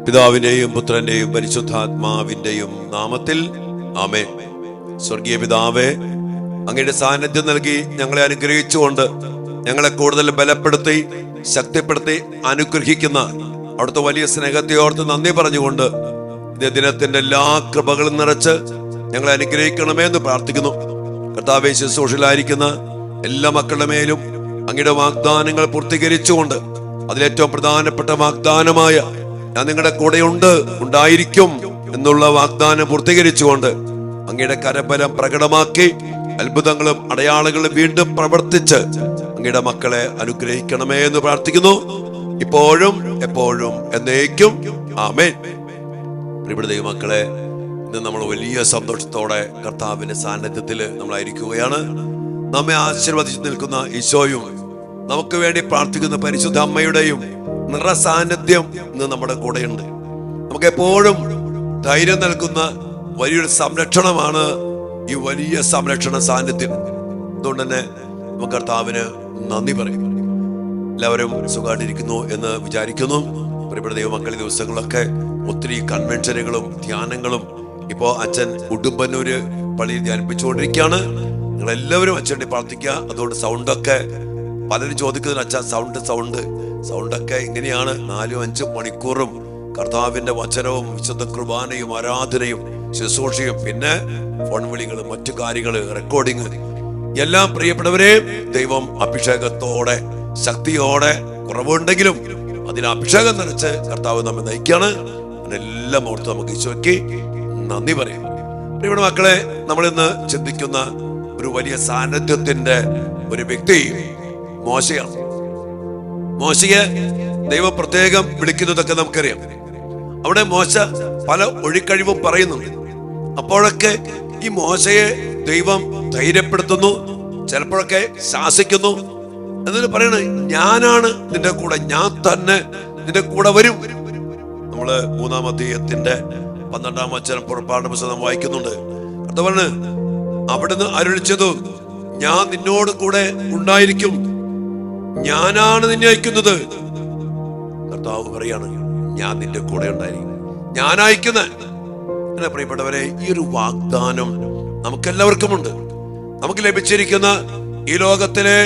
പിതാവിന്റെയും പുത്രന്റെയും പരിശുദ്ധാത്മാവിന്റെയും നാമത്തിൽ ആമേൻ. സ്വർഗീയ പിതാവേ, അങ്ങയുടെ സാന്നിധ്യം നൽകി ഞങ്ങളെ അനുഗ്രഹിച്ചുകൊണ്ട് ഞങ്ങളെ കൂടുതൽ ബലപ്പെടുത്തി ശക്തിപ്പെടുത്തി അനുഗ്രഹിക്കുന്ന അവിടുത്തെ വലിയ സ്നേഹത്തെ ഓർത്ത് നന്ദി പറഞ്ഞുകൊണ്ട് ഇതേ ദിനത്തിന്റെ എല്ലാ കൃപകളും നിറച്ച് ഞങ്ങളെ അനുഗ്രഹിക്കണമേ എന്ന് പ്രാർത്ഥിക്കുന്നു. കർത്താവേ, ശുശ്രൂഷയിലായിരിക്കുന്ന എല്ലാ മക്കളുടെ മേലും അങ്ങയുടെ വാഗ്ദാനങ്ങൾ പൂർത്തീകരിച്ചുകൊണ്ട് അതിലേറ്റവും പ്രധാനപ്പെട്ട വാഗ്ദാനമായ ഞാൻ നിങ്ങളുടെ കൂടെയുണ്ട്, ഉണ്ടായിരിക്കും എന്നുള്ള വാഗ്ദാനം പൂർത്തീകരിച്ചുകൊണ്ട് അങ്ങയുടെ കരബലം പ്രകടമാക്കി അത്ഭുതങ്ങളും അടയാളങ്ങളും വീണ്ടും പ്രവർത്തിച്ച് അങ്ങയുടെ മക്കളെ അനുഗ്രഹിക്കണമേ എന്ന് പ്രാർത്ഥിക്കുന്നു, ഇപ്പോഴും എപ്പോഴും എന്നേക്കും ആമേൻ. പ്രിയപ്പെട്ട ദൈവമക്കളെ, ഇന്ന് നമ്മൾ വലിയ സന്തോഷത്തോടെ കർത്താവിന്റെ സാന്നിധ്യത്തിൽ നമ്മളായിരിക്കുകയാണ്. നമ്മെ ആശീർവദിച്ചു നിൽക്കുന്ന ഈശോയും നമുക്ക് വേണ്ടി പ്രാർത്ഥിക്കുന്ന പരിശുദ്ധ അമ്മയുടെയും നിറസാന്നിധ്യം ഇന്ന് നമ്മുടെ കൂടെയുണ്ട്. നമുക്ക് എപ്പോഴും ധൈര്യം നൽകുന്ന വലിയൊരു സംരക്ഷണമാണ് ഈ വലിയ സംരക്ഷണ സാന്നിധ്യം. അതുകൊണ്ട് തന്നെ നമുക്ക് കർത്താവിന് നന്ദി പറയും. എല്ലാവരും സുഖമായിട്ടിരിക്കുന്നു എന്ന് വിചാരിക്കുന്നു. പ്രിയപ്പെട്ട ദൈവമക്കൾ, ഈ ദിവസങ്ങളൊക്കെ ഒത്തിരി കൺവെൻഷനുകളും ധ്യാനങ്ങളും ഇപ്പോ അച്ഛൻ ഉടുമ്പന്നൂര് പള്ളിയിൽ ധ്യാനിപ്പിച്ചുകൊണ്ടിരിക്കുകയാണ്. നിങ്ങളെല്ലാവരും അച്ഛൻ്റെ പ്രാർത്ഥിക്കുക. അതുകൊണ്ട് സൗണ്ടൊക്കെ പലരും ചോദിക്കുന്നതിന് അച്ഛാ സൗണ്ടൊക്കെ ഇങ്ങനെയാണ്. 4-5 മണിക്കൂറും കർത്താവിന്റെ വചനവും വിശുദ്ധ കുർബാനയും ആരാധനയും ശുശ്രൂഷയും പിന്നെ ഫോൺ വിളികളും മറ്റു കാര്യങ്ങള് റെക്കോർഡിങ് എല്ലാം. പ്രിയപ്പെട്ടവരെ, ദൈവം അഭിഷേകത്തോടെ ശക്തിയോടെ കുറവുണ്ടെങ്കിലും അതിന് അഭിഷേകം നിറച്ച് കർത്താവ് നമ്മെ നയിക്കാണ്. അതിനെല്ലാം ഓർത്ത് നമുക്ക് ഈശോയ്ക്ക് നന്ദി പറയാം. പ്രിയപ്പെട്ട മക്കളെ, നമ്മളിന്ന് ചിന്തിക്കുന്ന ഒരു വലിയ സാന്നിധ്യത്തിന്റെ ഒരു വ്യക്തി മോശയാണ്. മോശയെ ദൈവം പ്രത്യേകം വിളിക്കുന്നതൊക്കെ നമുക്കറിയാം. അവിടെ മോശ പല ഒഴിക്കഴിവും പറയുന്നുണ്ട്. അപ്പോഴൊക്കെ ഈ മോശയെ ദൈവം ധൈര്യപ്പെടുത്തുന്നു, ചിലപ്പോഴൊക്കെ ശാസിക്കുന്നു. എന്നിട്ട് പറയണേ, ഞാനാണ് നിന്റെ കൂടെ, ഞാൻ തന്നെ നിന്റെ കൂടെ വരും. നമ്മള് 3-ാം അധ്യായത്തിന്റെ 12-ാം വചനം പുറപ്പാട് പുസ്തകം വായിക്കുന്നുണ്ട്. കർത്താവാണ് അവിടുന്ന് അരുളിച്ചത്, ഞാൻ നിന്നോട് കൂടെ ഉണ്ടായിരിക്കും, ഞാനാണ് നിന്നെ അയക്കുന്നത്. കർത്താവ് പറയാണ്, ഞാൻ നിന്റെ കൂടെ ഉണ്ടായിരിക്കും, ഞാൻ അയക്കുന്ന. എന്നെ പ്രിയപ്പെട്ടവരെ, ഈ ഒരു വാഗ്ദാനം നമുക്കെല്ലാവർക്കും ഉണ്ട്. നമുക്ക് ലഭിച്ചിരിക്കുന്ന ഈ ലോകത്തിലെ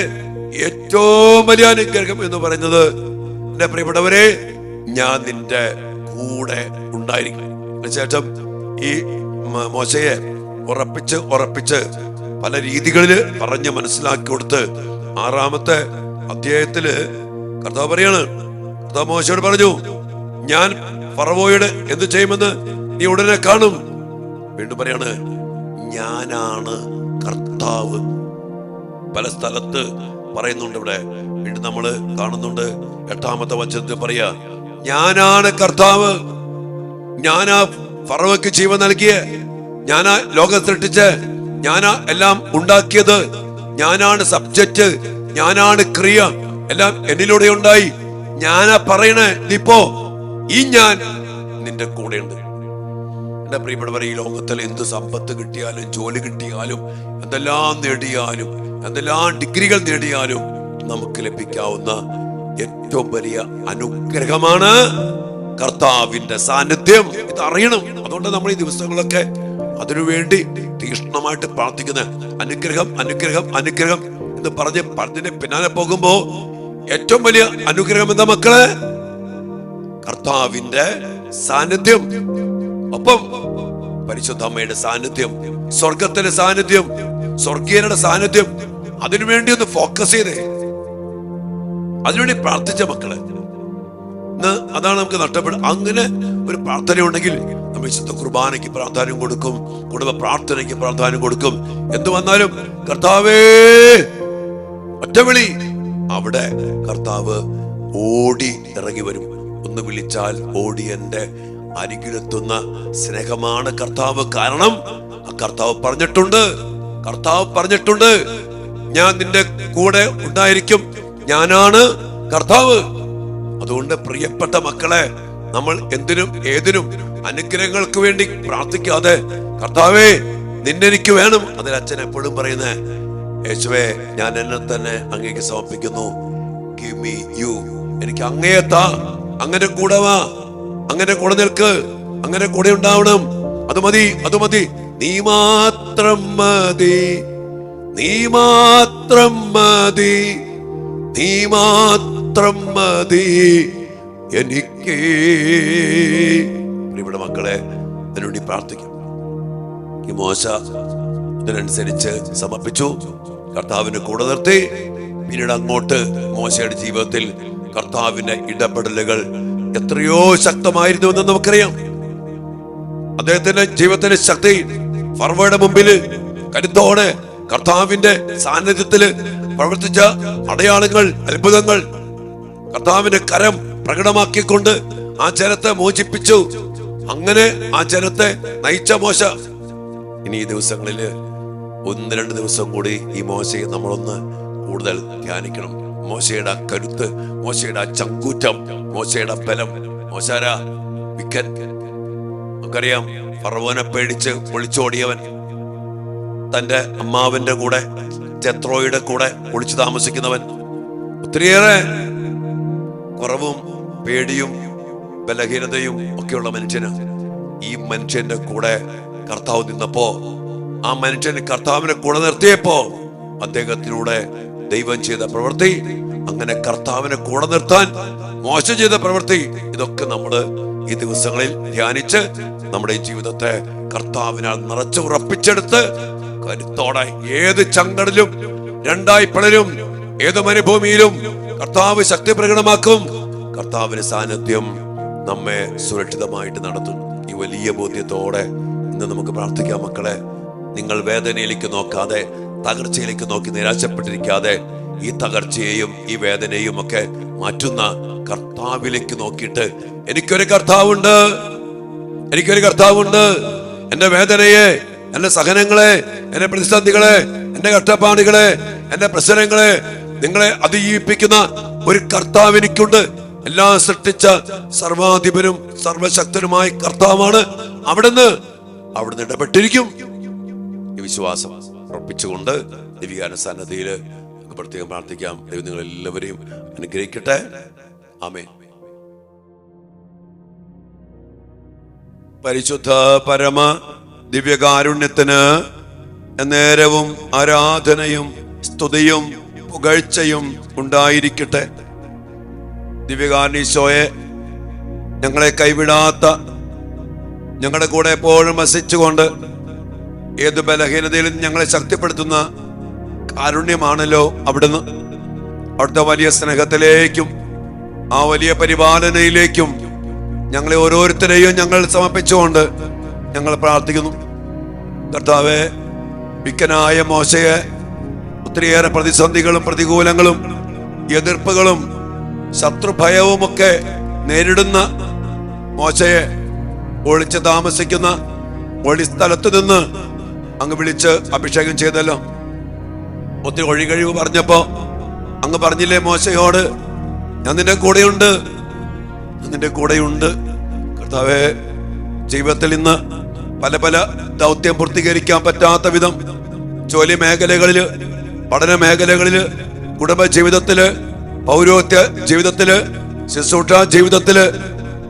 ഏറ്റവും വലിയ അനുഗ്രഹം എന്ന് പറയുന്നത്, എന്റെ പ്രിയപ്പെട്ടവരെ, ഞാൻ നിന്റെ കൂടെ ഉണ്ടായിരിക്കും. അതിനുശേഷം ഈ മോശയെ ഉറപ്പിച്ച് പല രീതികളിൽ പറഞ്ഞ് മനസ്സിലാക്കി കൊടുത്ത് 6-ാമത്തെ അധ്യായത്തില് കർത്താവ് പറയാണ്, കർത്താവ് മോശയോട് പറഞ്ഞു, ഞാൻ ഫറവോയോട് എന്ത് ചെയ്യുമെന്ന് നീ ഉടനെ കാണും. വീണ്ടും പറയാണ്, ഞാനാണ് കർത്താവ്. പല സ്ഥലത്ത് പറയുന്നുണ്ട്. ഇവിടെ വീണ്ടും നമ്മള് കാണുന്നുണ്ട്. 8-ാമത്തെ വചനത്തിൽ പറയാ, ഞാനാണ് കർത്താവ്, ഞാനാ ഫറവോയ്ക്ക് ജീവൻ നൽകിയ, ഞാനാ ലോകം സൃഷ്ടിച്ച്, ഞാനാ എല്ലാം ഉണ്ടാക്കിയത്, ഞാനാണ് സബ്ജക്റ്റ്, ഞാനാണ് ക്രിയ, എല്ലാം എന്നിലൂടെ ഉണ്ടായി, ഞാനാ പറയണേ, നീപ്പോ ഈ ഞാൻ നിന്റെ കൂടെയുണ്ട്. എന്റെ പ്രിയപ്പെട്ടവരെ, ഈ ലോകത്തിൽ എന്ത് സമ്പത്ത് കിട്ടിയാലും ജോലി കിട്ടിയാലും എന്തെല്ലാം നേടിയാലും എന്തെല്ലാം ഡിഗ്രികൾ നേടിയാലും നമുക്ക് ലഭിക്കാവുന്ന ഏറ്റവും വലിയ അനുഗ്രഹമാണ് കർത്താവിന്റെ സാന്നിധ്യം. ഇത് അറിയണം. അതുകൊണ്ട് നമ്മൾ ഈ ദിവസങ്ങളൊക്കെ അതിനുവേണ്ടി തീക്ഷ്ണമായിട്ട് പ്രാർത്ഥിക്കുന്ന അനുഗ്രഹം അനുഗ്രഹം അനുഗ്രഹം എന്ന് പറഞ്ഞതിന്റെ പിന്നാലെ പോകുമ്പോ ഏറ്റവും വലിയ അനുഗ്രഹം എന്താ മക്കളെ? കർത്താവിന്റെ സാന്നിധ്യം. ഒപ്പം പരിശുദ്ധ അമ്മയുടെ സാന്നിധ്യം, സ്വർഗത്തിന്റെ സാന്നിധ്യം, സ്വർഗീയരുടെ സാന്നിധ്യം. അതിനുവേണ്ടി ഒന്ന് ഫോക്കസ് ചെയ്തേ, അതിനുവേണ്ടി പ്രാർത്ഥിച്ച മക്കളെ. അതാണ് നമുക്ക് നഷ്ടപ്പെടുക. അങ്ങനെ ഒരു പ്രാർത്ഥന ഉണ്ടെങ്കിൽ നമ്മൾ വിശുദ്ധ കുർബാനയ്ക്ക് പ്രാധാന്യം കൊടുക്കും, കുടുംബ പ്രാർത്ഥനയ്ക്ക് പ്രാധാന്യം കൊടുക്കും. എന്തു വന്നാലും കർത്താവേ ഒറ്റവിളി, അവിടെ കർത്താവ് ഓടി ഇറങ്ങി വരും. ഒന്ന് വിളിച്ചാൽ ഓടി എന്റെ അരികിലെത്തുന്ന സ്നേഹമാണ് കർത്താവ്. കാരണം കർത്താവ് പറഞ്ഞിട്ടുണ്ട്, ഞാൻ നിന്റെ കൂടെ ഉണ്ടായിരിക്കും, ഞാനാണ് കർത്താവ്. അതുകൊണ്ട് പ്രിയപ്പെട്ട മക്കളെ, നമ്മൾ എന്തിനും ഏതിനും അനുഗ്രഹങ്ങൾക്ക് വേണ്ടി പ്രാർത്ഥിക്കാതെ, കർത്താവേ നിന്നെനിക്ക് വേണം. അതിൽ അച്ഛൻ എപ്പോഴും പറയുന്നേ, യേശുവേ ഞാൻ എന്നെ തന്നെ അങ്ങേക്ക് സമർപ്പിക്കുന്നു, ഗിവ് മീ യു, എനിക്ക് അങ്ങേത്താ, അങ്ങനെ കൂടെ വാ, അങ്ങനെ കൂടെ നിൽക്ക്, അങ്ങനെ കൂടെ ഉണ്ടാവണം. അത് മതി, അത് മതി. നീ മാത്രം മതി, നീ മാത്രം മതി, നീ മാത്രം മതി എനിക്ക്. ഇവിടെ മക്കളെ അതിനുവേണ്ടി പ്രാർത്ഥിക്കും. ഈ മോശ ഇതിനനുസരിച്ച് സമർപ്പിച്ചു, കർത്താവിനെ കൂടെ നിർത്തി. പിന്നീട് അങ്ങോട്ട് മോശയുടെ ജീവിതത്തിൽ കർത്താവിന്റെ ഇടപെടലുകൾ എത്രയോ ശക്തമായിരുന്നു എന്ന് നമുക്കറിയാം. അദ്ദേഹത്തിന്റെ ജീവിതത്തിന്റെ ശക്തി ഫറവോയുടെ മുമ്പില് കരുത്തോടെ കർത്താവിന്റെ സാന്നിധ്യത്തില് പ്രവർത്തിച്ച അടയാളങ്ങൾ, അത്ഭുതങ്ങൾ, കർത്താവിന്റെ കരം പ്രകടമാക്കിക്കൊണ്ട് ആ ജനത്തെ മോചിപ്പിച്ചു. അങ്ങനെ ആ ജനത്തെ നയിച്ച മോശ. ഇനി ഈ ദിവസങ്ങളില് 1-2 ദിവസം കൂടി ഈ മോശയെ നമ്മളൊന്ന് കൂടുതൽ ധ്യാനിക്കണം. മോശയുടെ ആ കരുത്ത്, മോശയുടെ ആ ചങ്കൂറ്റം, മോശയുടെ ബലം. മോശാരാ വിക്കൻ, നമുക്കറിയാം. ഫറവോനെ പേടിച്ച് ഒളിച്ചോടിയവൻ, തന്റെ അമ്മാവന്റെ കൂടെ, ജെത്രോയുടെ കൂടെ ഒളിച്ചു താമസിക്കുന്നവൻ, ഒത്തിരിയേറെ കുറവും പേടിയും ബലഹീനതയും ഒക്കെയുള്ള മനുഷ്യന്. ഈ മനുഷ്യന്റെ കൂടെ കർത്താവ് നിന്നപ്പോ, ആ മനുഷ്യന് കർത്താവിനെ കൂടെ നിർത്തിയപ്പോ അദ്ദേഹത്തിലൂടെ ദൈവം ചെയ്ത പ്രവൃത്തി, അങ്ങനെ കർത്താവിനെ കൂടെ നിർത്താൻ മോശ ചെയ്ത പ്രവൃത്തി, ഇതൊക്കെ നമ്മള് ഈ ദിവസങ്ങളിൽ ധ്യാനിച്ച് നമ്മുടെ ജീവിതത്തെ കർത്താവിനാൽ നിറച്ച് ഉറപ്പിച്ചെടുത്ത് കരുത്തോടെ ഏത് ചങ്കടലും, രണ്ടായി പിളരും, ഏത് മരുഭൂമിയിലും കർത്താവ് ശക്തി പ്രകടമാക്കും. കർത്താവിന്റെ സാന്നിധ്യം നമ്മെ സുരക്ഷിതമായിട്ട് നടത്തും. ഈ വലിയ ബോധ്യത്തോടെ ഇന്ന് നമുക്ക് പ്രാർത്ഥിക്കാം. മക്കളെ, നിങ്ങൾ വേദനയിലേക്ക് നോക്കാതെ, തകർച്ചയിലേക്ക് നോക്കി നിരാശപ്പെട്ടിരിക്കാതെ, ഈ തകർച്ചയെയും ഈ വേദനയും ഒക്കെ മാറ്റുന്ന കർത്താവിലേക്ക് നോക്കിയിട്ട്, എനിക്കൊരു കർത്താവുണ്ട്, എനിക്കൊരു കർത്താവുണ്ട്. എന്റെ വേദനയെ, എന്റെ സഹനങ്ങളെ, എന്റെ പ്രതിസന്ധികളെ, എന്റെ കഷ്ടപ്പാടുകളെ, എന്റെ പ്രശ്നങ്ങളെ നിങ്ങളെ അതിജീവിപ്പിക്കുന്ന ഒരു കർത്താവ് എനിക്കുണ്ട്. എല്ലാം സൃഷ്ടിച്ച സർവാധിപനും സർവശക്തനുമായ കർത്താവാണ്. അവിടുന്ന് ഇടപെട്ടിരിക്കും. ഈ വിശ്വാസം ഉറപ്പിച്ചുകൊണ്ട് ദിവ്യാനുസന്നതിയില് പ്രത്യേകം പ്രാർത്ഥിക്കാം. ദൈവം നിങ്ങൾ എല്ലാവരെയും അനുഗ്രഹിക്കട്ടെ. ആമേൻ. പരിശുദ്ധ പരമ ദിവ്യകാരുണ്യത്തിന് നേരവും ആരാധനയും സ്തുതിയും പുകഴ്ചയും ഉണ്ടായിരിക്കട്ടെ. ദിവ്യകാരുണ്യീശോയെ, ഞങ്ങളെ കൈവിടാത്ത, ഞങ്ങളുടെ കൂടെ എപ്പോഴും വസിച്ചുകൊണ്ട് ഏത് ബലഹീനതയിലും ഞങ്ങളെ ശക്തിപ്പെടുത്തുന്ന കാരുണ്യമാണല്ലോ അവിടുന്ന്. അവിടുത്തെ വലിയ സ്നേഹത്തിലേക്കും ആ വലിയ പരിപാലനയിലേക്കും ഞങ്ങളെ ഓരോരുത്തരെയും ഞങ്ങൾ സമർപ്പിച്ചുകൊണ്ട് ഞങ്ങൾ പ്രാർത്ഥിക്കുന്നു. കർത്താവേ, വിക്കനായ മോശയെ ഒത്തിരിയേറെ പ്രതിസന്ധികളും പ്രതികൂലങ്ങളും എതിർപ്പുകളും ശത്രുഭയവുമൊക്കെ നേരിടുന്ന മോശയെ ഒളിച്ച് താമസിക്കുന്ന ഒളിസ്ഥലത്ത് നിന്ന് അങ്ങ് വിളിച്ച് അഭിഷേകം ചെയ്തല്ലോ. ഒത്തിരി ഒഴികഴിവ് പറഞ്ഞപ്പോ അങ്ങ് പറഞ്ഞില്ലേ മോശയോട്, ഞാൻ നിന്റെ കൂടെയുണ്ട്, ഞാൻ നിന്റെ കൂടെയുണ്ട്. കർത്താവേ, ജീവിതത്തിൽ ഇന്ന് പല പല ദൗത്യം പൂർത്തീകരിക്കാൻ പറ്റാത്ത വിധം ജോലി മേഖലകളില്, പഠന മേഖലകളില്, കുടുംബ ജീവിതത്തില്, പൗരോഹിത്യ ജീവിതത്തില്, ശുശ്രൂഷ ജീവിതത്തില്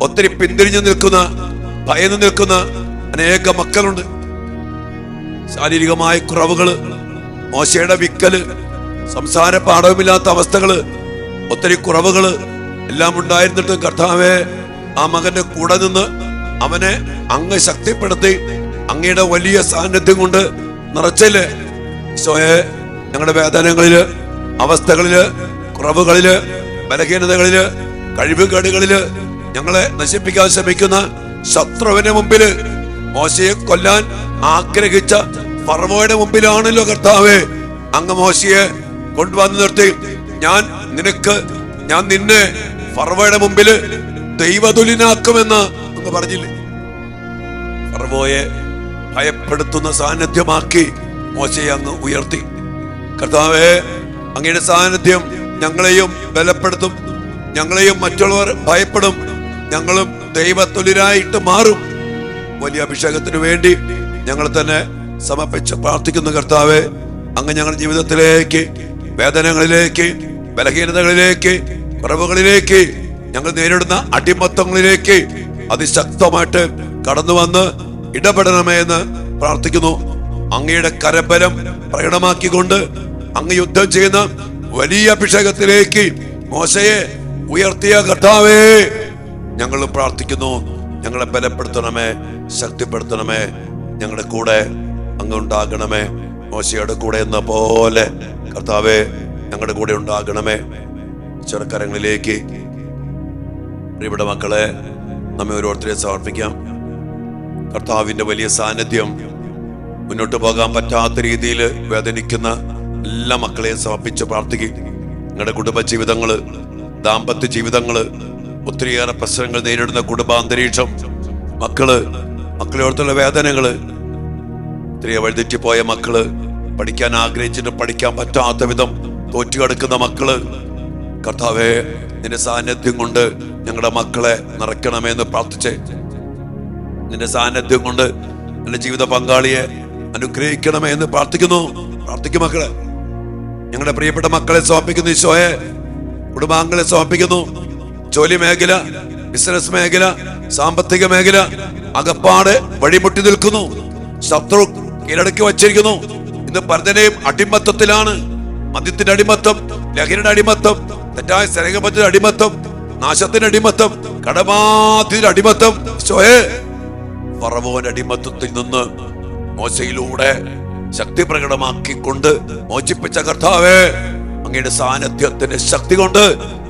ഒത്തിരി പിന്തിരിഞ്ഞു നിൽക്കുന്ന, ഭയന്നു നിൽക്കുന്ന അനേക മക്കളുണ്ട്. ശാരീരികമായ കുറവുകള്, മോശയുടെ വിക്കല്, സംസാര പാഠവുമില്ലാത്ത അവസ്ഥകള്, ഒത്തിരി കുറവുകള് എല്ലാം ഉണ്ടായിരുന്നിട്ട് കർത്താവേ, ആ മകന്റെ കൂടെ നിന്ന് അവനെ അങ്ങ് ശക്തിപ്പെടുത്തി അങ്ങയുടെ വലിയ സാന്നിധ്യം കൊണ്ട് നിറച്ചില്ലേ ഈശോയെ. ഞങ്ങളുടെ വേദനകളില്, അവസ്ഥകളില്, കുറവുകളില്, ബലഹീനതകളില്, കഴിവുകേടുകളില് ഞങ്ങളെ നശിപ്പിക്കാൻ ശ്രമിക്കുന്ന ശത്രുവിന്റെ മുമ്പില്, മോശയെ കൊല്ലാൻ ആഗ്രഹിച്ച ഫറവോയുടെ മുമ്പിലാണല്ലോ കർത്താവേ അങ്ങ് മോശയെ കൊണ്ടുവന്ന് നിർത്തി. ഞാൻ നിന്നെ ഫറവോയുടെ മുമ്പില് ദൈവതുല്യനാക്കുമെന്ന് അങ്ങ് പറഞ്ഞില്ലേ. ഫറവോയെ ഭയപ്പെടുത്തുന്ന സാന്നിധ്യമാക്കി മോശയെ അങ്ങ് ഉയർത്തി. കർത്താവേ, അങ്ങയുടെ സാന്നിധ്യം ഞങ്ങളെയും ബലപ്പെടുത്തും, ഞങ്ങളെയും മറ്റുള്ളവർ ഭയപ്പെടും, ഞങ്ങളും ദൈവതുല്യരായിട്ട് മാറും. വലിയ അഭിഷേകത്തിന് വേണ്ടി ഞങ്ങൾ തന്നെ സമർപ്പിച്ച് പ്രാർത്ഥിക്കുന്ന കർത്താവേ, അങ്ങ് ഞങ്ങളുടെ ജീവിതത്തിലേക്ക്, വേദനകളിലേക്ക്, ബലഹീനതകളിലേക്ക്, കുറവുകളിലേക്ക്, ഞങ്ങൾ നേരിടുന്ന അടിമത്തങ്ങളിലേക്ക്, അതിശക്തമായിട്ട് കടന്നു വന്ന് ഇടപെടണമേ എന്ന് പ്രാർത്ഥിക്കുന്നു. അങ്ങയുടെ കരബലം പ്രകടമാക്കിക്കൊണ്ട് അങ്ങ് യുദ്ധം ചെയ്യുന്ന വലിയ അഭിഷേകത്തിലേക്ക് മോശയെ ഉയർത്തിയ കർത്താവേ, ഞങ്ങൾ പ്രാർത്ഥിക്കുന്നു. ഞങ്ങളെ ബലപ്പെടുത്തണമേ, ശക്തിപ്പെടുത്തണമേ, ഞങ്ങളുടെ കൂടെ അങ്ങ് ഉണ്ടാകണമേ. മോശയുടെ കൂടെ എന്ന പോലെ കർത്താവേ ഞങ്ങളുടെ കൂടെ ഉണ്ടാകണമേ. ചെറുക്കരങ്ങളിലേക്ക് പ്രിയപ്പെട്ട മക്കളെ നമ്മെ ഓരോരുത്തരെ സമർപ്പിക്കാം. കർത്താവിന്റെ വലിയ സാന്നിധ്യം മുന്നോട്ട് പോകാൻ പറ്റാത്ത രീതിയിൽ വേദനിക്കുന്ന എല്ലാ മക്കളെയും സമർപ്പിച്ച് പ്രാർത്ഥിക്കും. നിങ്ങളുടെ കുടുംബ ജീവിതങ്ങള്, ദാമ്പത്യ ജീവിതങ്ങള്, ഒത്തിരിയേറെ പ്രശ്നങ്ങൾ നേരിടുന്ന കുടുംബാന്തരീക്ഷം, മക്കളോർത്തുള്ള വേദനകള്, ഒത്തിരി വഴിതെറ്റിപ്പോയ മക്കള്, പഠിക്കാൻ ആഗ്രഹിച്ചിട്ട് പഠിക്കാൻ പറ്റാത്ത വിധം തോറ്റുകിടക്കുന്ന മക്കള്, കർത്താവേ നിന്റെ സാന്നിധ്യം കൊണ്ട് ഞങ്ങളുടെ മക്കളെ നിറയ്ക്കണമെന്ന് പ്രാർത്ഥിച്ചേ. നിന്റെ സാന്നിധ്യം കൊണ്ട് എന്റെ ജീവിത പങ്കാളിയെ അനുഗ്രഹിക്കണമേ എന്ന് പ്രാർത്ഥിക്കുന്നു. പ്രാർത്ഥിക്കും മക്കളെ. ഞങ്ങളുടെ പ്രിയപ്പെട്ട മക്കളെ സമർപ്പിക്കുന്നു. ഈശോയെ, കുടുംബാംഗങ്ങളെ സമർപ്പിക്കുന്നു. ജോലി മേഖല, ബിസിനസ് മേഖല, സാമ്പത്തിക മേഖല അകപ്പാട് വഴിമുട്ടി നിൽക്കുന്നു. ശത്രു കീഴടക്കി വച്ചിരിക്കുന്നു. ഇന്ന് പലതനെയും അടിമത്തത്തിലാണ്. മദ്യത്തിന്റെ അടിമത്തം, ലഹരിയുടെ അടിമത്തം, തെറ്റായ സ്നേഹബന്ധത്തിന്റെ അടിമത്തം, നാശത്തിന്റെ അടിമത്തം, കടബാധ്യതയുടെ അടിമത്തം. ഈശോയെ, ഫറവോന്റെ അടിമത്തത്തിൽ നിന്ന് മോശയിലൂടെ ശക്തി പ്രകടമാക്കിക്കൊണ്ട് മോചിപ്പിച്ച കർത്താവേ, അങ്ങയുടെ സാന്നിധ്യത്തിന്റെ ശക്തി കൊണ്ട്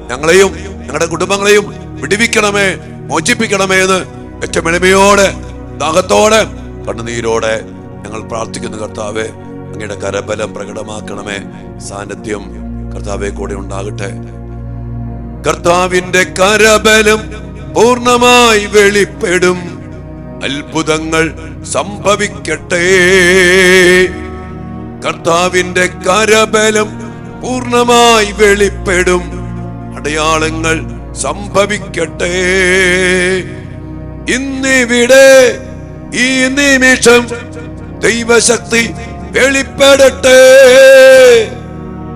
ഞങ്ങളെയും ഞങ്ങളുടെ കുടുംബങ്ങളെയും വിടുവിക്കണമേ, മോചിപ്പിക്കണമേ എന്ന് ഏറ്റവും എളിമയോടെ, ദാഹത്തോടെ, കണ്ണുനീരോടെ ഞങ്ങൾ പ്രാർത്ഥിക്കുന്നു. കർത്താവേ, അങ്ങയുടെ കരബലം പ്രകടമാക്കണമേ. സാന്നിധ്യം കർത്താവെ കൂടെ ഉണ്ടാകട്ടെ. കർത്താവിന്റെ കരബലം പൂർണ്ണമായി വെളിപ്പെടും. അത്ഭുതങ്ങൾ സംഭവിക്കട്ടെ. കർത്താവിന്റെ കരബലം പൂർണ്ണമായി വെളിപ്പെടും. അടയാളങ്ങൾ സംഭവിക്കട്ടെ. ഇന്നിവിടെ ഈ നിമിഷം ദൈവശക്തി വെളിപ്പെടട്ടെ.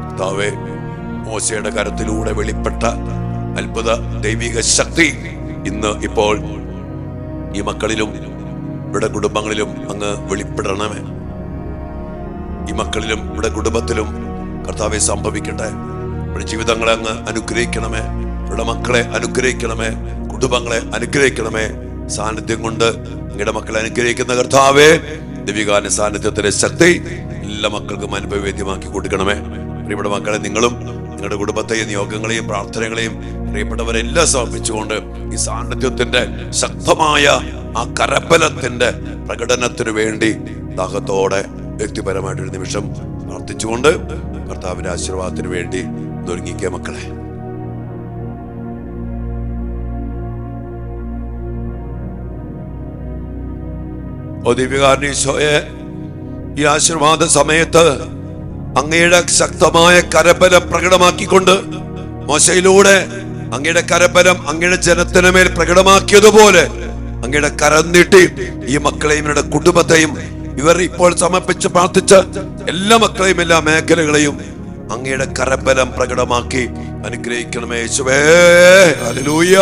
കർത്താവേ, മോശയുടെ കരത്തിലൂടെ വെളിപ്പെട്ട അത്ഭുത ദൈവിക ശക്തി ഇന്ന് ഇപ്പോൾ ഈ മക്കളിലും ഇവിടെ കുടുംബങ്ങളിലും അങ്ങ് വെളിപ്പെടണമേ. ഈ മക്കളിലും ഇവിടെ കുടുംബത്തിലും കർത്താവെ സംഭവിക്കട്ടെ. ഇവിടെ ജീവിതങ്ങളെ അങ്ങ് അനുഗ്രഹിക്കണമേ. ഇവിടെ മക്കളെ അനുഗ്രഹിക്കണമേ, കുടുംബങ്ങളെ അനുഗ്രഹിക്കണമേ. സാന്നിധ്യം കൊണ്ട് അങ്ങയുടെ മക്കളെ അനുഗ്രഹിക്കുന്ന കർത്താവേ, ദൈവികാന സാന്നിധ്യത്തിന്റെ ശക്തി എല്ലാ മക്കൾക്കും അനുഭവവേദ്യമാക്കി കൊടുക്കണമേ. പ്രിയപ്പെട്ട മക്കളെ, നിങ്ങളും നിങ്ങളുടെ കുടുംബത്തെയും നിയോഗങ്ങളെയും പ്രാർത്ഥനകളെയും പ്രിയപ്പെട്ടവരെല്ലാം സമർപ്പിച്ചുകൊണ്ട് ഈ സാന്നിധ്യത്തിന്റെ ശക്തമായ ആ കരബലത്തിന്റെ പ്രകടനത്തിനു വേണ്ടി ദാഹത്തോടെ വ്യക്തിപരമായിട്ടൊരു നിമിഷം പ്രാർത്ഥിച്ചുകൊണ്ട് കർത്താവിന്റെ ആശീർവാദത്തിന് വേണ്ടി ഒരുങ്ങിക്കുക മക്കളെ. ഓ ദിവ്യകാരുണ്യ ഈശോയെ, ഈ ആശീർവാദ സമയത്ത് അങ്ങയുടെ ശക്തമായ കരബലം പ്രകടമാക്കിക്കൊണ്ട് മോശയിലൂടെ അങ്ങയുടെ കരബലം അങ്ങയുടെ ജനത്തിന് മേൽ പ്രകടമാക്കിയതുപോലെ അങ്ങയുടെ കരം നീട്ടി ഈ മക്കളെയും ഇവരുടെ കുടുംബത്തെയും ഇവർ ഇപ്പോൾ സമർപ്പിച്ച് പ്രാർത്ഥിച്ച എല്ലാ മക്കളെയും എല്ലാ മേഖലകളെയും അങ്ങയുടെ കരബലം പ്രകടമാക്കി അനുഗ്രഹിക്കണമേ യേശുവേ. ഹല്ലേലൂയ.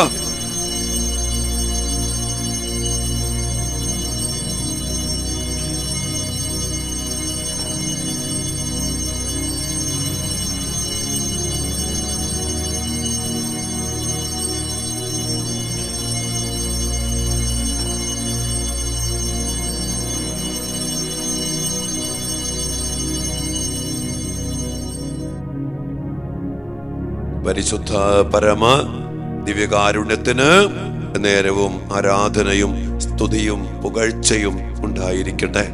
പരിശുദ്ധ പരമ ദിവ്യകാരുണ്യത്തിന് നേരവും ആരാധനയും സ്തുതിയും പുകഴ്ചയും ഉണ്ടായിരിക്കട്ടെ.